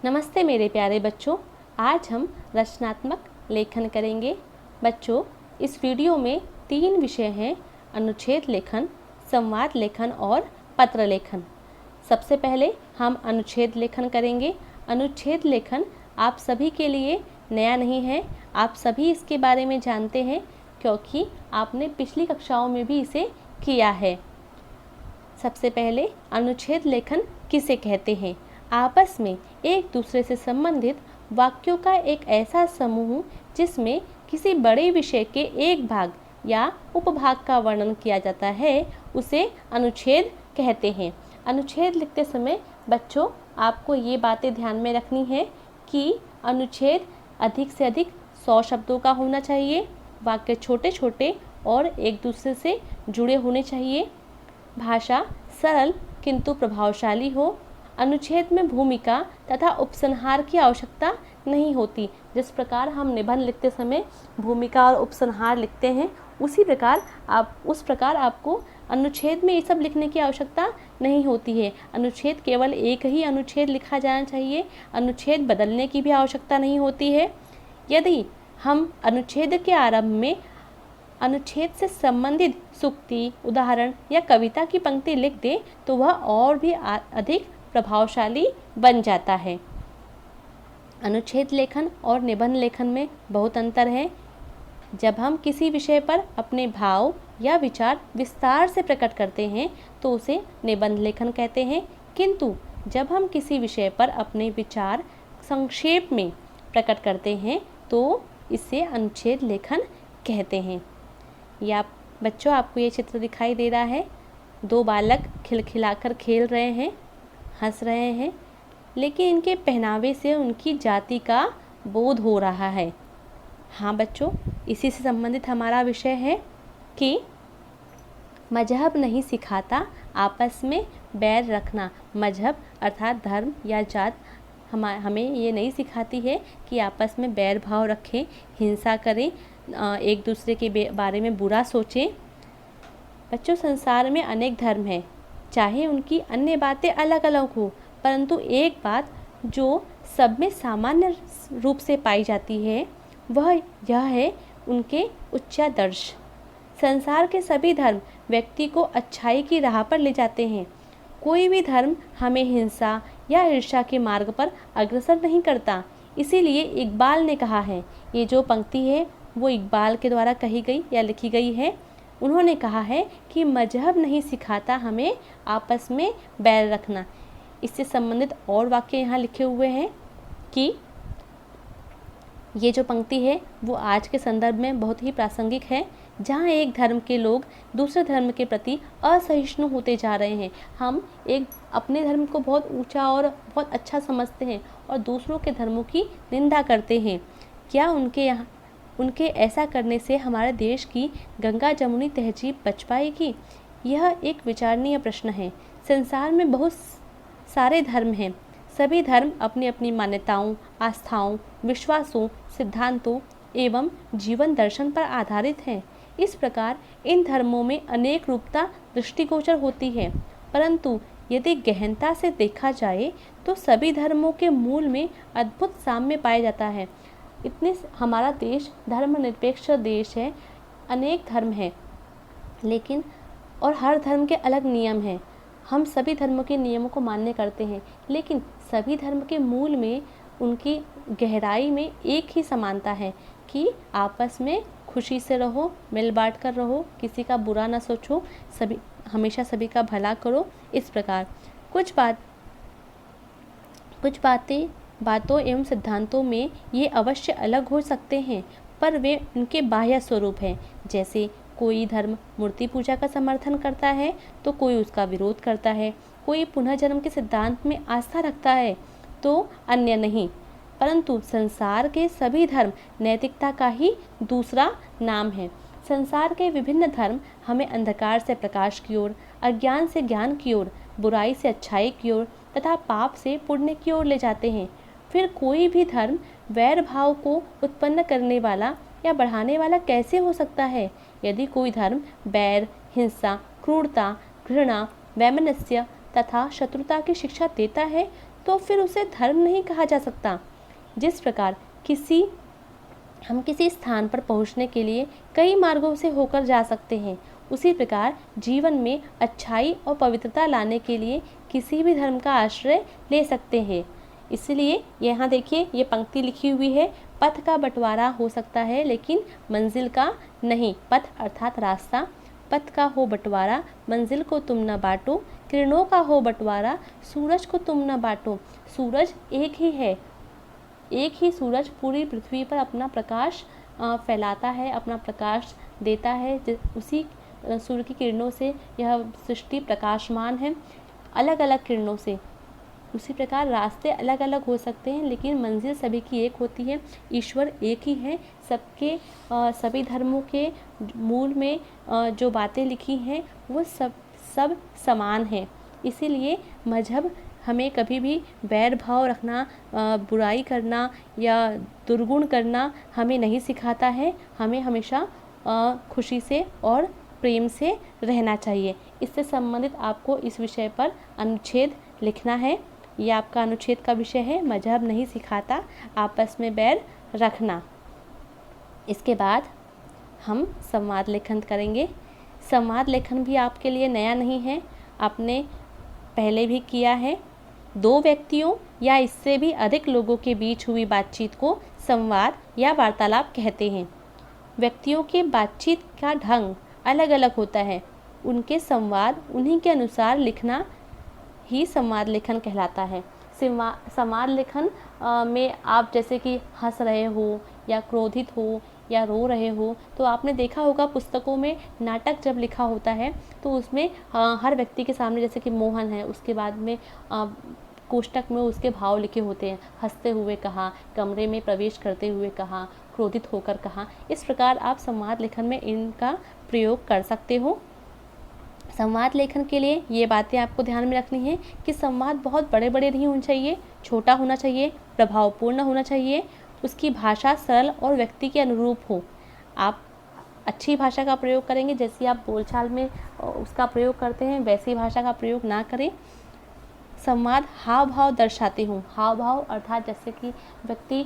नमस्ते मेरे प्यारे बच्चों, आज हम रचनात्मक लेखन करेंगे। बच्चों, इस वीडियो में 3 विषय हैं: अनुच्छेद लेखन, संवाद लेखन और पत्र लेखन। सबसे पहले हम अनुच्छेद लेखन करेंगे। अनुच्छेद लेखन आप सभी के लिए नया नहीं है, आप सभी इसके बारे में जानते हैं क्योंकि आपने पिछली कक्षाओं में भी इसे किया है। सबसे पहले अनुच्छेद लेखन किसे कहते हैं? आपस में एक दूसरे से संबंधित वाक्यों का एक ऐसा समूह जिसमें किसी बड़े विषय के एक भाग या उपभाग का वर्णन किया जाता है, उसे अनुच्छेद कहते हैं। अनुच्छेद लिखते समय बच्चों आपको ये बातें ध्यान में रखनी है कि अनुच्छेद अधिक से अधिक 100 शब्दों का होना चाहिए, वाक्य छोटे छोटे और एक दूसरे से जुड़े होने चाहिए, भाषा सरल किंतु प्रभावशाली हो। अनुच्छेद में भूमिका तथा उपसंहार की आवश्यकता नहीं होती। जिस प्रकार हम निबंध लिखते समय भूमिका और उपसंहार लिखते हैं, उस प्रकार आपको अनुच्छेद में ये सब लिखने की आवश्यकता नहीं होती है। अनुच्छेद केवल एक ही अनुच्छेद लिखा जाना चाहिए, अनुच्छेद बदलने की भी आवश्यकता नहीं होती है। यदि हम अनुच्छेद के आरंभ में अनुच्छेद से संबंधित सूक्ति, उदाहरण या कविता की पंक्ति लिख दें तो वह और भी अधिक प्रभावशाली बन जाता है। अनुच्छेद लेखन और निबंध लेखन में बहुत अंतर है। जब हम किसी विषय पर अपने भाव या विचार विस्तार से प्रकट करते हैं तो उसे निबंध लेखन कहते हैं, किंतु जब हम किसी विषय पर अपने विचार संक्षेप में प्रकट करते हैं तो इसे अनुच्छेद लेखन कहते हैं। या बच्चों, आपको ये चित्र दिखाई दे रहा है। 2 बालक खिलखिलाकर खेल रहे हैं, हंस रहे हैं, लेकिन इनके पहनावे से उनकी जाति का बोध हो रहा है। हाँ बच्चों, इसी से संबंधित हमारा विषय है कि मजहब नहीं सिखाता आपस में बैर रखना। मजहब अर्थात धर्म या जात हमें ये नहीं सिखाती है कि आपस में बैर भाव रखें, हिंसा करें, एक दूसरे के बारे में बुरा सोचें। बच्चों, संसार में अनेक धर्म हैं, चाहे उनकी अन्य बातें अलग अलग हो, परंतु एक बात जो सब में सामान्य रूप से पाई जाती है वह यह है उनके उच्चादर्श। संसार के सभी धर्म व्यक्ति को अच्छाई की राह पर ले जाते हैं। कोई भी धर्म हमें हिंसा या ईर्ष्या के मार्ग पर अग्रसर नहीं करता। इसीलिए इकबाल ने कहा है, ये जो पंक्ति है वो इकबाल के द्वारा कही गई या लिखी गई है। उन्होंने कहा है कि मजहब नहीं सिखाता हमें आपस में बैर रखना। इससे संबंधित और वाक्य यहाँ लिखे हुए हैं कि ये जो पंक्ति है वो आज के संदर्भ में बहुत ही प्रासंगिक है, जहाँ एक धर्म के लोग दूसरे धर्म के प्रति असहिष्णु होते जा रहे हैं। हम अपने धर्म को बहुत ऊंचा और बहुत अच्छा समझते हैं और दूसरों के धर्मों की निंदा करते हैं। क्या उनके ऐसा करने से हमारे देश की गंगा जमुनी तहजीब बच पाएगी? यह एक विचारणीय प्रश्न है। संसार में बहुत सारे धर्म हैं। सभी धर्म अपनी अपनी मान्यताओं, आस्थाओं, विश्वासों, सिद्धांतों एवं जीवन दर्शन पर आधारित हैं। इस प्रकार इन धर्मों में अनेक रूपता दृष्टिगोचर होती है, परंतु यदि गहनता से देखा जाए तो सभी धर्मों के मूल में अद्भुत साम्य पाया जाता है। हमारा देश धर्मनिरपेक्ष देश है, अनेक धर्म हैं, लेकिन और हर धर्म के अलग नियम हैं। हम सभी धर्मों के नियमों को मान्य करते हैं, लेकिन सभी धर्म के मूल में उनकी गहराई में एक ही समानता है कि आपस में खुशी से रहो, मिल बांट कर रहो, किसी का बुरा ना सोचो, हमेशा सभी का भला करो। इस प्रकार कुछ बातों एवं सिद्धांतों में ये अवश्य अलग हो सकते हैं, पर वे उनके बाह्य स्वरूप हैं। जैसे कोई धर्म मूर्ति पूजा का समर्थन करता है तो कोई उसका विरोध करता है, कोई पुनर्जन्म के सिद्धांत में आस्था रखता है तो अन्य नहीं। परंतु संसार के सभी धर्म नैतिकता का ही दूसरा नाम है। संसार के विभिन्न धर्म हमें अंधकार से प्रकाश की ओर, अज्ञान से ज्ञान की ओर, बुराई से अच्छाई की ओर तथा पाप से पुण्य की ओर ले जाते हैं। फिर कोई भी धर्म वैर भाव को उत्पन्न करने वाला या बढ़ाने वाला कैसे हो सकता है? यदि कोई धर्म बैर, हिंसा, क्रूरता, घृणा, वैमनस्य तथा शत्रुता की शिक्षा देता है तो फिर उसे धर्म नहीं कहा जा सकता। जिस प्रकार हम किसी स्थान पर पहुंचने के लिए कई मार्गों से होकर जा सकते हैं, उसी प्रकार जीवन में अच्छाई और पवित्रता लाने के लिए किसी भी धर्म का आश्रय ले सकते हैं। इसलिए यहाँ देखिए ये पंक्ति लिखी हुई है, पथ का बंटवारा हो सकता है लेकिन मंजिल का नहीं। पथ अर्थात रास्ता, पथ का हो बंटवारा, मंजिल को तुम न बांटो। किरणों का हो बंटवारा, सूरज को तुम न बांटो। सूरज एक ही है, एक ही सूरज पूरी पृथ्वी पर अपना प्रकाश फैलाता है, अपना प्रकाश देता है। उसी सूर्य की किरणों से यह सृष्टि प्रकाशमान है, अलग अलग किरणों से। उसी प्रकार रास्ते अलग अलग हो सकते हैं लेकिन मंजिल सभी की एक होती है। ईश्वर एक ही है। सभी धर्मों के मूल में जो बातें लिखी हैं वो सब समान हैं। इसीलिए मजहब हमें कभी भी वैर भाव रखना, बुराई करना या दुर्गुण करना हमें नहीं सिखाता है। हमें हमेशा खुशी से और प्रेम से रहना चाहिए। इससे संबंधित आपको इस विषय पर अनुच्छेद लिखना है। यह आपका अनुच्छेद का विषय है, मजहब नहीं सिखाता आपस में बैर रखना। इसके बाद हम संवाद लेखन करेंगे। संवाद लेखन भी आपके लिए नया नहीं है, आपने पहले भी किया है। दो व्यक्तियों या इससे भी अधिक लोगों के बीच हुई बातचीत को संवाद या वार्तालाप कहते हैं। व्यक्तियों के बातचीत का ढंग अलग अलग होता है, उनके संवाद उन्हीं के अनुसार लिखना ही संवाद लेखन कहलाता है। संवाद लेखन में आप जैसे कि हंस रहे हो या क्रोधित हो या रो रहे हो, तो आपने देखा होगा पुस्तकों में नाटक जब लिखा होता है तो उसमें हर व्यक्ति के सामने, जैसे कि मोहन है, उसके बाद में कोष्टक में उसके भाव लिखे होते हैं। हंसते हुए कहा, कमरे में प्रवेश करते हुए कहा, क्रोधित होकर कहा। इस प्रकार आप संवाद लेखन में इनका प्रयोग कर सकते हो। संवाद लेखन के लिए ये बातें आपको ध्यान में रखनी है कि संवाद बहुत बड़े बड़े नहीं होने चाहिए, छोटा होना चाहिए, प्रभावपूर्ण होना चाहिए, उसकी भाषा सरल और व्यक्ति के अनुरूप हो। आप अच्छी भाषा का प्रयोग करेंगे, जैसी आप बोलचाल में उसका प्रयोग करते हैं वैसी भाषा का प्रयोग ना करें। संवाद हाव भाव दर्शाते हों। हाव भाव अर्थात जैसे कि व्यक्ति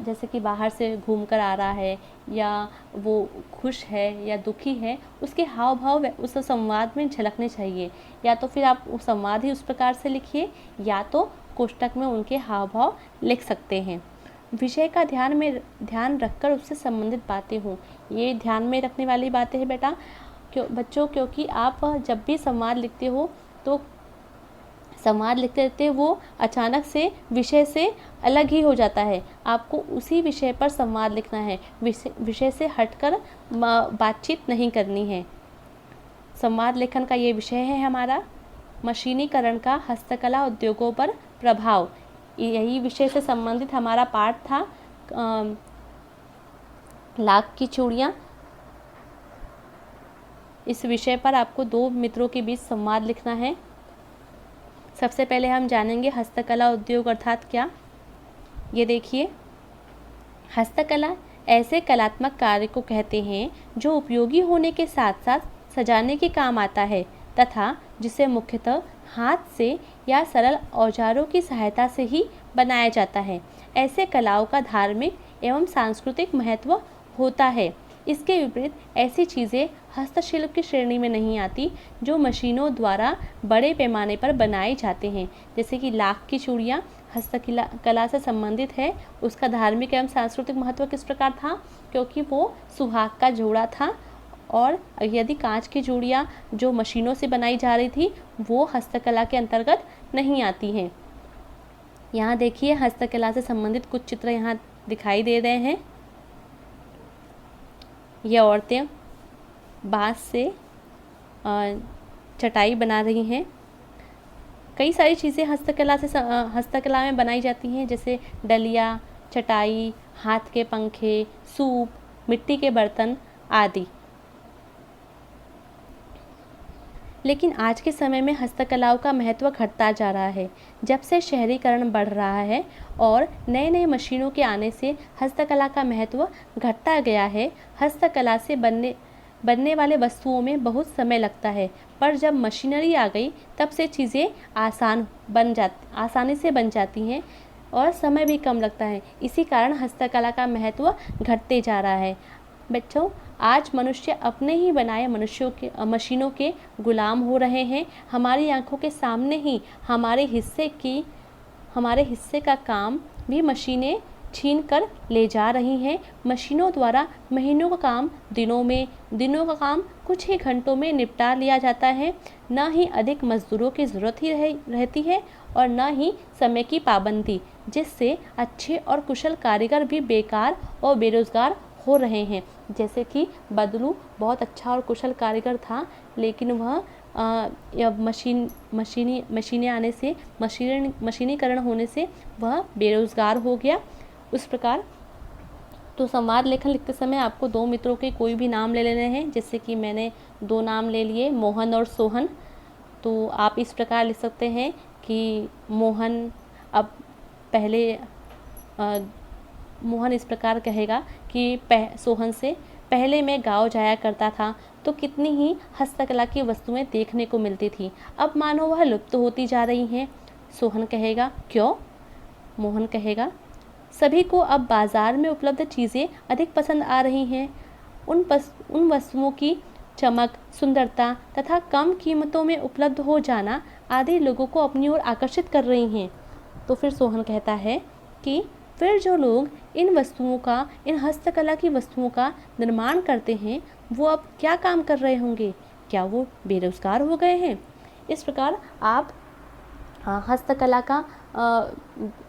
जैसे कि बाहर से घूमकर आ रहा है या वो खुश है या दुखी है, उसके हाव भाव उस संवाद में झलकने चाहिए। या तो फिर आप संवाद ही उस प्रकार से लिखिए या तो कोष्टक में उनके हाव भाव लिख सकते हैं। विषय का ध्यान रखकर उससे संबंधित बातें हों। ये ध्यान में रखने वाली बातें हैं बेटा बच्चों, क्योंकि आप जब भी संवाद लिखते हो तो संवाद लिखते रहते वो अचानक से विषय से अलग ही हो जाता है। आपको उसी विषय पर संवाद लिखना है, विषय से हटकर बातचीत नहीं करनी है। संवाद लेखन का ये विषय है हमारा मशीनीकरण का हस्तकला उद्योगों पर प्रभाव। यही विषय से संबंधित हमारा पाठ था। लाख की चूड़ियाँ। इस विषय पर आपको दो मित्रों के बीच संवाद लिखना है। सबसे पहले हम जानेंगे हस्तकला उद्योग अर्थात क्या। ये देखिए, हस्तकला ऐसे कलात्मक कार्य को कहते हैं जो उपयोगी होने के साथ साथ सजाने के काम आता है तथा जिसे मुख्यतः हाथ से या सरल औजारों की सहायता से ही बनाया जाता है। ऐसे कलाओं का धार्मिक एवं सांस्कृतिक महत्व होता है। इसके विपरीत ऐसी चीज़ें हस्तशिल्प की श्रेणी में नहीं आती जो मशीनों द्वारा बड़े पैमाने पर बनाए जाते हैं। जैसे कि लाख की चूड़ियाँ हस्तकला से संबंधित है। उसका धार्मिक एवं सांस्कृतिक महत्व किस प्रकार था, क्योंकि वो सुहाग का जोड़ा था। और यदि कांच की चूड़ियाँ जो मशीनों से बनाई जा रही थी वो हस्तकला के अंतर्गत नहीं आती हैं। यहाँ देखिए हस्तकला से संबंधित कुछ चित्र यहाँ दिखाई दे रहे हैं। ये औरतें बांस से चटाई बना रही हैं। कई सारी चीज़ें हस्तकला में बनाई जाती हैं, जैसे डलिया, चटाई, हाथ के पंखे, सूप, मिट्टी के बर्तन आदि। लेकिन आज के समय में हस्तकलाओं का महत्व घटता जा रहा है। जब से शहरीकरण बढ़ रहा है और नए नए मशीनों के आने से हस्तकला का महत्व घटता गया है। हस्तकला से बनने वाले वस्तुओं में बहुत समय लगता है, पर जब मशीनरी आ गई तब से चीज़ें आसानी से बन जाती हैं और समय भी कम लगता है। इसी कारण हस्तकला का महत्व घटते जा रहा है। बच्चों, आज मनुष्य अपने ही बनाए मशीनों के गुलाम हो रहे हैं। हमारी आंखों के सामने ही हमारे हिस्से का काम भी मशीनें छीन कर ले जा रही हैं। मशीनों द्वारा महीनों का काम दिनों का काम कुछ ही घंटों में निपटा लिया जाता है। न ही अधिक मजदूरों की ज़रूरत ही रहती है और न ही समय की पाबंदी, जिससे अच्छे और कुशल कारीगर भी बेकार और बेरोज़गार हो रहे हैं। जैसे कि बदलू बहुत अच्छा और कुशल कारीगर था, लेकिन वह मशीनें आने से मशीनीकरण होने से वह बेरोज़गार हो गया। उस प्रकार तो संवाद लेखन लिखते समय आपको 2 मित्रों के कोई भी नाम ले लेने हैं। जैसे कि मैंने 2 नाम ले लिए, मोहन और सोहन। तो आप इस प्रकार लिख सकते हैं कि मोहन इस प्रकार कहेगा कि सोहन से, पहले मैं गाँव जाया करता था तो कितनी ही हस्तकला की वस्तुएं देखने को मिलती थी, अब मानो वह लुप्त होती जा रही हैं। सोहन कहेगा, क्यों? मोहन कहेगा, सभी को अब बाजार में उपलब्ध चीज़ें अधिक पसंद आ रही हैं। उन वस्तुओं की चमक, सुंदरता तथा कम कीमतों में उपलब्ध हो जाना आदि लोगों को अपनी ओर आकर्षित कर रही हैं। तो फिर सोहन कहता है कि फिर जो लोग इन हस्तकला की वस्तुओं का निर्माण करते हैं, वो अब क्या काम कर रहे होंगे? क्या वो बेरोज़गार हो गए हैं? इस प्रकार आप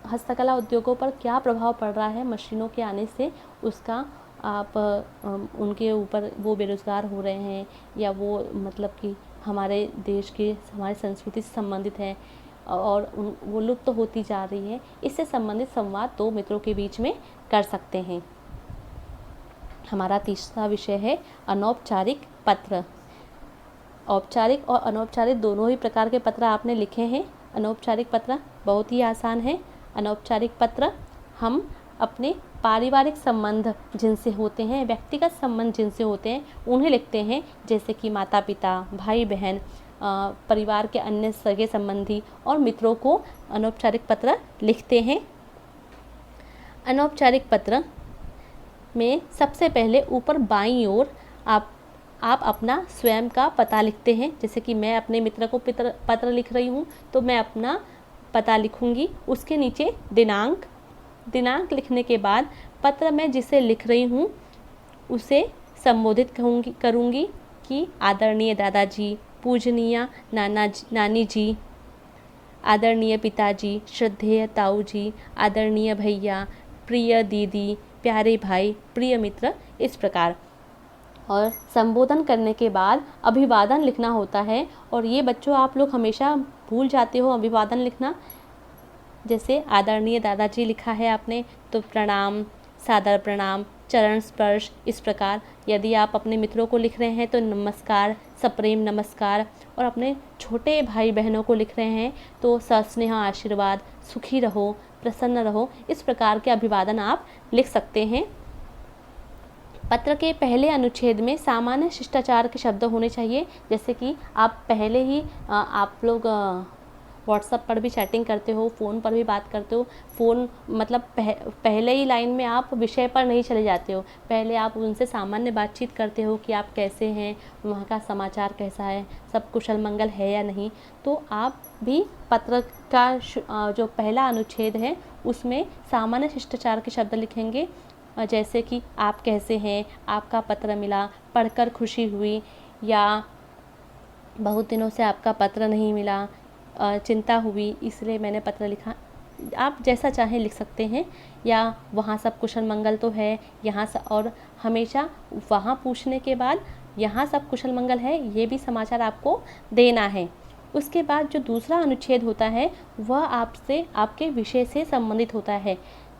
हस्तकला उद्योगों पर क्या प्रभाव पड़ रहा है मशीनों के आने से, उसका आप उनके ऊपर वो बेरोज़गार हो रहे हैं या वो मतलब कि हमारे देश की, हमारी संस्कृति से संबंधित है और वो लुप्त तो होती जा रही है, इससे संबंधित संवाद 2 मित्रों के बीच में कर सकते हैं। हमारा तीसरा विषय है अनौपचारिक पत्र। औपचारिक और अनौपचारिक दोनों ही प्रकार के पत्र आपने लिखे हैं। अनौपचारिक पत्र बहुत ही आसान है। अनौपचारिक पत्र हम अपने पारिवारिक संबंध जिनसे होते हैं, व्यक्तिगत संबंध जिनसे होते हैं, उन्हें लिखते हैं। जैसे कि माता पिता, भाई बहन, परिवार के अन्य सगे संबंधी और मित्रों को अनौपचारिक पत्र लिखते हैं। अनौपचारिक पत्र में सबसे पहले ऊपर बाईं ओर आप अपना स्वयं का पता लिखते हैं। जैसे कि मैं अपने मित्र को पत्र लिख रही हूँ तो मैं अपना पता लिखूँगी। उसके नीचे दिनांक लिखने के बाद पत्र में जिसे लिख रही हूँ उसे संबोधित करूँगी कि आदरणीय दादाजी, पूजनीय नानी जी, आदरणीय पिताजी, श्रद्धेय ताऊ जी, आदरणीय भैया, प्रिय दीदी, प्यारे भाई, प्रिय मित्र, इस प्रकार। और संबोधन करने के बाद अभिवादन लिखना होता है। और ये बच्चों आप लोग हमेशा भूल जाते हो अभिवादन लिखना। जैसे आदरणीय दादाजी लिखा है आपने तो प्रणाम, सादर प्रणाम, चरण स्पर्श, इस प्रकार। यदि आप अपने मित्रों को लिख रहे हैं तो नमस्कार, सप्रेम नमस्कार। और अपने छोटे भाई बहनों को लिख रहे हैं तो सस्नेह आशीर्वाद, सुखी रहो, प्रसन्न रहो, इस प्रकार के अभिवादन आप लिख सकते हैं। पत्र के पहले अनुच्छेद में सामान्य शिष्टाचार के शब्द होने चाहिए। जैसे कि आप पहले ही आप लोग व्हाट्सएप पर भी चैटिंग करते हो, फ़ोन पर भी बात करते हो। फ़ोन मतलब पहले ही लाइन में आप विषय पर नहीं चले जाते हो, पहले आप उनसे सामान्य बातचीत करते हो कि आप कैसे हैं, वहाँ का समाचार कैसा है, सब कुशल मंगल है या नहीं। तो आप भी पत्र का जो पहला अनुच्छेद है उसमें सामान्य शिष्टाचार के शब्द लिखेंगे। जैसे कि आप कैसे हैं, आपका पत्र मिला, पढ़कर खुशी हुई, या बहुत दिनों से आपका पत्र नहीं मिला, चिंता हुई इसलिए मैंने पत्र लिखा। आप जैसा चाहें लिख सकते हैं। या वहाँ सब कुशल मंगल तो है, यहाँ और हमेशा वहाँ पूछने के बाद यहाँ सब कुशल मंगल है, ये भी समाचार आपको देना है। उसके बाद जो दूसरा अनुच्छेद होता है वह आपसे आपके विषय से संबंधित होता है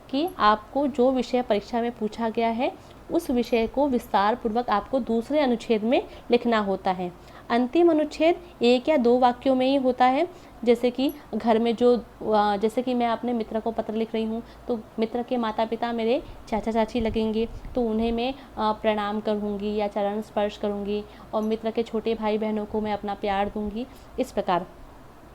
कि आपको जो विषय परीक्षा में पूछा गया है उस विषय को विस्तार पूर्वक आपको दूसरे अनुच्छेद में लिखना होता है। अंतिम अनुच्छेद 1 या 2 वाक्यों में ही होता है। जैसे कि घर में जैसे कि मैं अपने मित्र को पत्र लिख रही हूँ, तो मित्र के माता पिता मेरे चाचा चाची लगेंगे, तो उन्हें मैं प्रणाम करूँगी या चरण स्पर्श करूँगी, और मित्र के छोटे भाई बहनों को मैं अपना प्यार दूँगी। इस प्रकार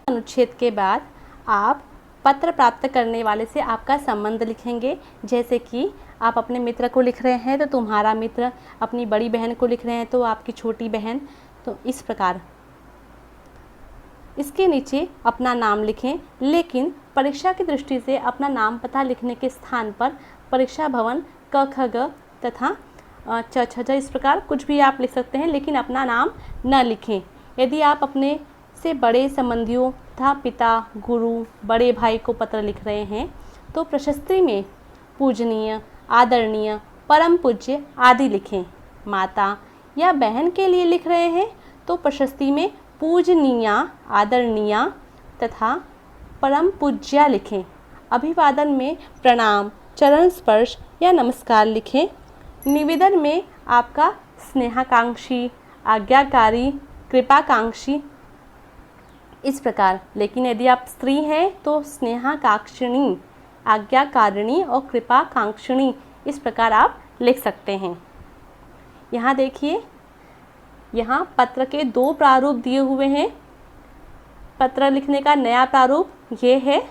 अनुच्छेद के बाद आप पत्र प्राप्त करने वाले से आपका संबंध लिखेंगे। जैसे कि आप अपने मित्र को लिख रहे हैं तो तुम्हारा मित्र, अपनी बड़ी बहन को लिख रहे हैं तो आपकी छोटी बहन। तो इस प्रकार इसके नीचे अपना नाम लिखें, लेकिन परीक्षा की दृष्टि से अपना नाम पता लिखने के स्थान पर परीक्षा भवन क ख ग तथा च छ ज इस प्रकार कुछ भी आप लिख सकते हैं, लेकिन अपना नाम न लिखें। यदि आप अपने से बड़े संबंधियों तथा पिता, गुरु, बड़े भाई को पत्र लिख रहे हैं तो प्रशस्ति में पूजनीय, आदरणीय, परम पूज्य आदि लिखें। माता या बहन के लिए लिख रहे हैं तो प्रशस्ति में पूजनीय, आदरणीय तथा परम पूज्या लिखें। अभिवादन में प्रणाम, चरण स्पर्श या नमस्कार लिखें। निवेदन में आपका स्नेहाकांक्षी, आज्ञाकारी, कृपाकांक्षी इस प्रकार। लेकिन यदि आप स्त्री हैं तो स्नेहाकांक्षिणी, आज्ञाकारिणी और कृपाकांक्षिणी इस प्रकार आप लिख सकते हैं। यहाँ देखिए, यहाँ पत्र के 2 प्रारूप दिए हुए हैं। पत्र लिखने का नया प्रारूप ये है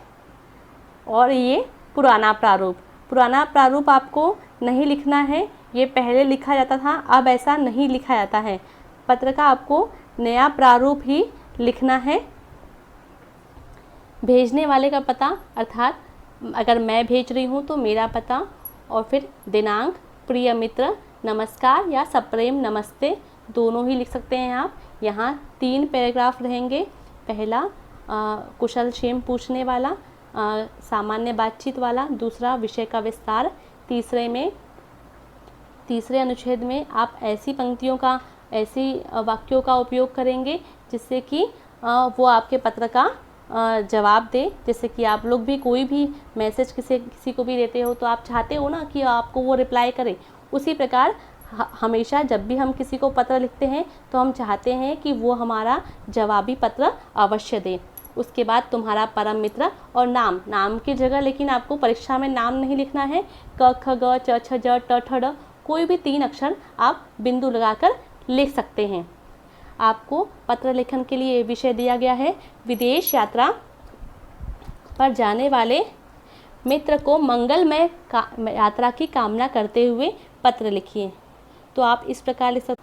और ये पुराना प्रारूप। पुराना प्रारूप आपको नहीं लिखना है, ये पहले लिखा जाता था, अब ऐसा नहीं लिखा जाता है। पत्र का आपको नया प्रारूप ही लिखना है। भेजने वाले का पता, अर्थात अगर मैं भेज रही हूँ तो मेरा पता, और फिर दिनांक, प्रिय मित्र, नमस्कार या सप्रेम नमस्ते दोनों ही लिख सकते हैं आप। यहाँ 3 पैराग्राफ रहेंगे। पहला कुशल क्षेम पूछने वाला, सामान्य बातचीत वाला, दूसरा विषय का विस्तार, तीसरे अनुच्छेद में आप ऐसी पंक्तियों का, ऐसी वाक्यों का उपयोग करेंगे जिससे कि वो आपके पत्र का जवाब दे। जैसे कि आप लोग भी कोई भी मैसेज किसी को भी देते हो तो आप चाहते हो ना कि आपको वो रिप्लाई करे। उसी प्रकार हमेशा जब भी हम किसी को पत्र लिखते हैं तो हम चाहते हैं कि वो हमारा जवाबी पत्र अवश्य दे। उसके बाद तुम्हारा परम मित्र और नाम की जगह लेकिन आपको परीक्षा में नाम नहीं लिखना है। क ख ग च छ ज ट ठ ड कोई भी 3 अक्षर आप बिंदु लगाकर लिख सकते हैं। आपको पत्र लेखन के लिए विषय दिया गया है विदेश यात्रा पर जाने वाले मित्र को मंगलमय यात्रा की कामना करते हुए पत्र लिखिए। तो आप इस प्रकार लिख सकते